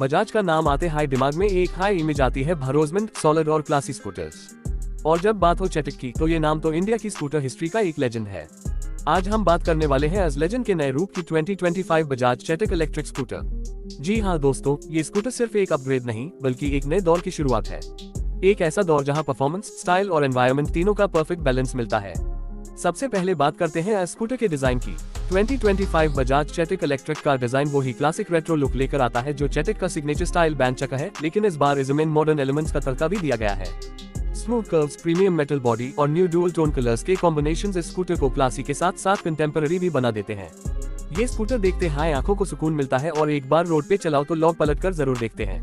बजाज का नाम आते हाई दिमाग में एक हाई इमेज आती है भरोसेमंद, सॉलिड और क्लासी स्कूटर्स। और जब बात हो चेतक की तो ये नाम तो इंडिया की स्कूटर हिस्ट्री का एक लेजेंड है। आज हम बात करने वाले हैं एज लेजेंड के नए रूप की 2025 बजाज चेतक इलेक्ट्रिक स्कूटर। जी हाँ दोस्तों, ये स्कूटर सिर्फ एक अपग्रेड नहीं बल्कि एक नए दौर की शुरुआत है। एक ऐसा दौर जहां परफॉर्मेंस, स्टाइल और एनवायरनमेंट तीनों का परफेक्ट बैलेंस मिलता है। सबसे पहले बात करते हैं स्कूटर के डिजाइन की। 2025 बजाज चेतक इलेक्ट्रिक का डिजाइन वही क्लासिक रेट्रो लुक लेकर आता है जो चेतक का सिग्नेचर स्टाइल बैंड चक्का है, लेकिन इस बार इसमें मॉडर्न एलिमेंट्स का तड़का भी दिया गया है। Smooth curves, premium metal body और न्यू डुअल टोन कलर्स के कॉम्बिनेशंस इस स्कूटर को क्लासी के साथ साथ कंटेम्पररी भी बना देते हैं। ये स्कूटर देखते हाय आंखों को सुकून मिलता है और एक बार रोड पे चलाओ तो लॉक पलट कर जरूर देखते हैं।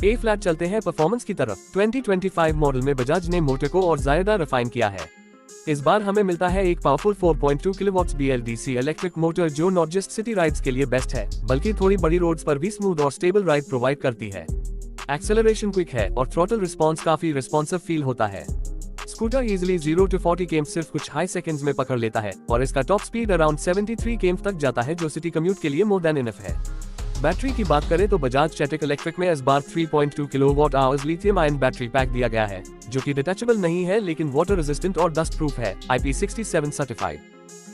ए फ्लैट चलते हैं परफॉर्मेंस की तरफ। 2025 मॉडल में बजाज ने मोटर को और ज्यादा रिफाइन किया है। इस बार हमें मिलता है एक powerful 4.2 kilowatts BLDC electric motor जो नॉट जस्ट सिटी राइड्स के लिए बेस्ट है बल्कि थोड़ी बड़ी रोड्स पर भी स्मूथ और स्टेबल राइड प्रोवाइड करती है। एक्सेलरेशन क्विक है और थ्रॉटल रिस्पॉन्स काफी रिस्पॉन्सिव फील होता है। स्कूटर इजिली 0 to 40 km सिर्फ कुछ हाई सेकंड्स में पकड़ लेता है और इसका टॉप स्पीड अराउंड 73 km तक जाता है जो सिटी कम्यूट के लिए मोर देन इनफ है। बैटरी की बात करें तो बजाज चेतक इलेक्ट्रिक में इस बार 3.2 kilowatt hours lithium ion battery pack दिया गया है जो कि डिटैचेबल नहीं है लेकिन वाटर रेजिस्टेंट और डस्ट प्रूफ है, IP67 सर्टिफाइड।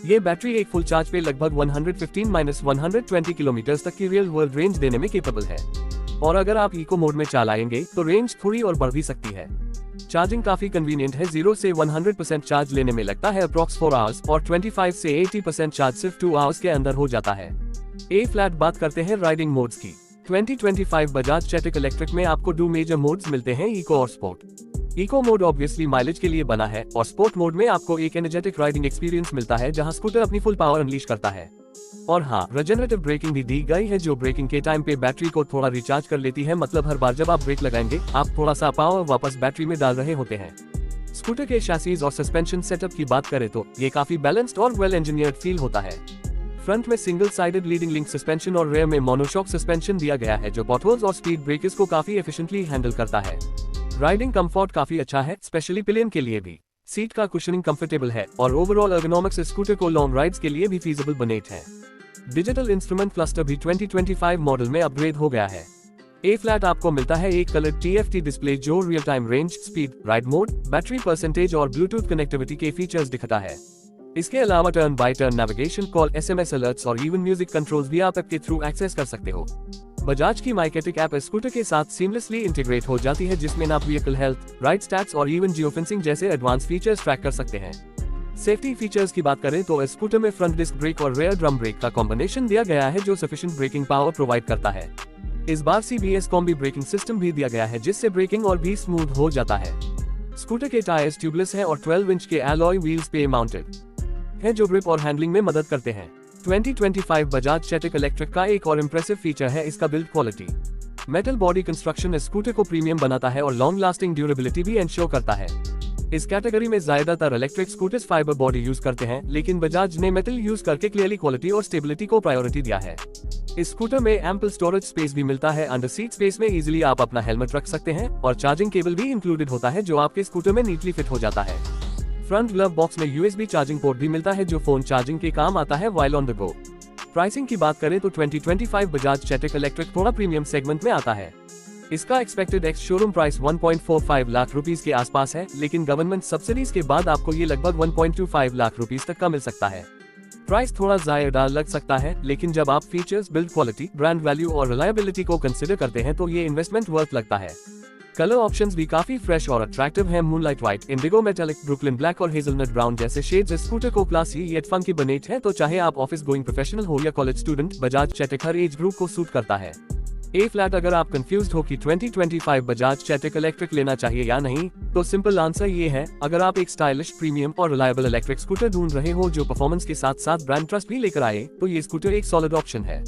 ये बैटरी एक फुल चार्ज पे लगभग 115-120 किलोमीटर तक की रियल वर्ल्ड रेंज देने में केपेबल है। और अगर आप इको मोड में चलाएंगे तो रेंज थोड़ी और बढ़ भी सकती है। चार्जिंग काफी कन्वीनियंट है, 0 से 100% चार्ज लेने में लगता है अप्रॉक्स 4 आवर्स और 25 से 80% चार्ज सिर्फ 2 आवर्स के अंदर हो जाता है। ए फ्लैट बात करते हैं राइडिंग मोड्स की। 2025 बजाज चेतक इलेक्ट्रिक में आपको 2 मेजर मोड्स मिलते हैं, इको और sport. Eco mode obviously mileage के लिए बना है और स्पोर्ट मोड में आपको एक एनर्जेटिक राइडिंग एक्सपीरियंस मिलता है जहां स्कूटर अपनी फुल पावर अनलीश करता है। और हाँ, रिजेनरेटिव ब्रेकिंग भी दी गई है जो ब्रेकिंग के टाइम पे बैटरी को थोड़ा रिचार्ज कर लेती है, मतलब हर बार जब आप ब्रेक लगाएंगे आप थोड़ा सा पावर वापस बैटरी में डाल रहे होते हैं। स्कूटर के शैसीज और सस्पेंशन सेटअप की बात करें तो ये काफी बैलेंस्ड और वेल इंजीनियर्ड फील होता है। फ्रंट में single sided leading link suspension और रेयर में मोनोशॉक सस्पेंशन दिया गया है जो पॉटहोल्स और स्पीड ब्रेकर्स को काफी एफिशिएंटली हैंडल करता है। राइडिंग कंफर्ट काफी अच्छा है, स्पेशली पिलियन के लिए भी। सीट का कुशनिंग कंफर्टेबल है और ओवरऑल एर्गोनॉमिक्स स्कूटर को लॉन्ग राइड्स के लिए भी फीजिबल बनाते हैं। डिजिटल इंस्ट्रूमेंट क्लस्टर भी 2025 मॉडल में अपग्रेड हो गया है। ए फ्लैट आपको मिलता है एक कलर TFT डिस्प्ले जो real time range, speed, ride mode, battery percentage और ब्लूटूथ कनेक्टिविटी के फीचर्स दिखाता है। इसके अलावा turn by turn navigation, call, SMS alerts और इवन म्यूजिक कंट्रोल्स भी आप ऐप के थ्रू एक्सेस कर सकते हो। बजाज की माइकेटिक ऐप स्कूटर के साथ सीमलेसली इंटीग्रेट हो जाती है जिसमें आप व्हीकल हेल्थ, राइड स्टैट्स और इवन जियोफेंसिंग जैसे एडवांस फीचर्स ट्रैक कर सकते हैं। सेफ्टी फीचर्स की बात करें तो स्कूटर में फ्रंट डिस्क ब्रेक और रेयर ड्रम ब्रेक का कॉम्बिनेशन दिया गया है जो सफिशिएंट ब्रेकिंग पावर प्रोवाइड करता है। इस बार CBS कॉम्बी ब्रेकिंग सिस्टम भी दिया गया है जिससे ब्रेकिंग और भी स्मूथ हो जाता है। स्कूटर के टायर्स ट्यूबलेस हैं और 12 इंच के एलॉय व्हील्स पे माउंटेड है जो ग्रिप और हैंडलिंग में मदद करते हैं। 2025 बजाज चेतक इलेक्ट्रिक का एक और इम्प्रेसिव फीचर है इसका build quality. Metal body construction scooter को प्रीमियम बनाता है और लॉन्ग लास्टिंग ड्यूरेबिलिटी भी एंश्योर करता है। इस कैटेगरी में ज्यादातर electric scooters fibre body use करते हैं लेकिन बजाज ने मेटल यूज करके क्लियरली क्वालिटी और स्टेबिलिटी को प्रायोरिटी दिया है। इस स्कूटर में एम्पल स्टोरेज स्पेस भी मिलता है। अंडर सीट स्पेस में इजीली आप अपना हेलमेट रख सकते हैं और चार्जिंग केबल भी इंक्लूडेड होता है जो आपके स्कूटर में नीटली फिट हो जाता है। फ्रंट ग्लव बॉक्स में USB चार्जिंग पोर्ट भी मिलता है जो फोन चार्जिंग के काम आता है while on the go. Pricing की बात करें तो 2025 बजाज चेतक इलेक्ट्रिक थोड़ा प्रीमियम सेगमेंट में आता है। इसका expected ex showroom price 1.45 lakh rupees के आसपास है, लेकिन गवर्नमेंट सब्सिडीज के बाद आपको ये लगभग 1.25 लाख रुपीस तक का मिल सकता है। प्राइस थोड़ा ज्यादा लग सकता है लेकिन जब आप features, build quality, brand value और रिलायबिलिटी को कंसिडर करते हैं तो ये इन्वेस्टमेंट वर्थ लगता है। कलर ऑप्शंस भी काफी फ्रेश और अट्रैक्टिव हैं। Moonlight white, Indigo metallic, Brooklyn black और हेजलनट ब्राउन जैसे शेड्स स्कूटर को क्लासी येट फंकी बनाते हैं, तो चाहे आप ऑफिस गोइंग प्रोफेशनल हो या कॉलेज स्टूडेंट, बजाज चेतक हर एज ग्रुप को सूट करता है। ए फ्लैट अगर आप कंफ्यूज्ड हो कि 2025 बजाज चेतक इलेक्ट्रिक लेना चाहिए या नहीं, तो सिंपल आंसर ये है, अगर आप एक स्टाइलिश, प्रीमियम और रिलायबल इलेक्ट्रिक स्कूटर ढूंढ रहे हो जो परफॉर्मेंस के साथ साथ ब्रांड ट्रस्ट भी लेकर आए, तो ये स्कूटर एक सॉलिड ऑप्शन है।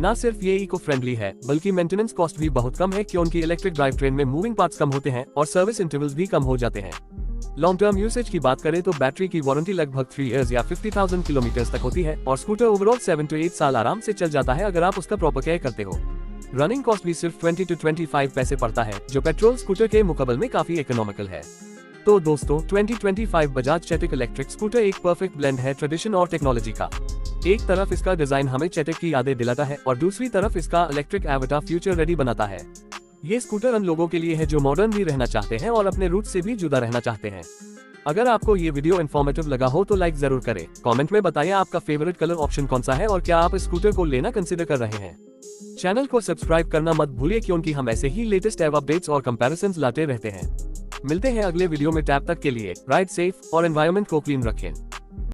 ना सिर्फ ये इको फ्रेंडली है बल्कि मेंटेनेंस कॉस्ट भी बहुत कम है क्योंकि इलेक्ट्रिक ड्राइव ट्रेन में मूविंग पार्ट्स कम होते हैं और सर्विस इंटरवल्स भी कम हो जाते हैं। लॉन्ग टर्म यूसेज की बात करें तो बैटरी की वारंटी लगभग 3 इयर्स या 50,000 किलोमीटर तक होती है और स्कूटर ओवरऑल 7 to 8 साल आराम से चल जाता है अगर आप उसका प्रॉपर केयर करते हो। रनिंग कॉस्ट भी सिर्फ 20 to 25 पैसे पड़ता है जो पेट्रोल स्कूटर के मुकाबले में काफी इकोनॉमिकल है। तो दोस्तों 2025 बजाज चेतक इलेक्ट्रिक स्कूटर एक परफेक्ट ब्लेंड है ट्रेडिशन और टेक्नोलॉजी का। एक तरफ इसका डिजाइन हमें चेटेक की यादें दिलाता है और दूसरी तरफ इसका इलेक्ट्रिक एवाटार फ्यूचर रेडी बनाता है। ये स्कूटर उन लोगों के लिए है जो मॉडर्न भी रहना चाहते हैं और अपने रूट से भी जुदा रहना चाहते हैं। अगर आपको ये वीडियो इन्फॉर्मेटिव लगा हो तो लाइक जरूर करें। कमेंट में बताइए आपका फेवरेट कलर ऑप्शन कौन सा है और क्या आप इस स्कूटर को लेना कंसिडर कर रहे हैं। चैनल को सब्सक्राइब करना मत भूलिए क्योंकि हम ऐसे ही लेटेस्ट एव अपडेट्स और कंपैरिजंस लाते रहते हैं। मिलते हैं अगले वीडियो में, तब तक के लिए राइड सेफ और एनवायरनमेंट को क्लीन रखें।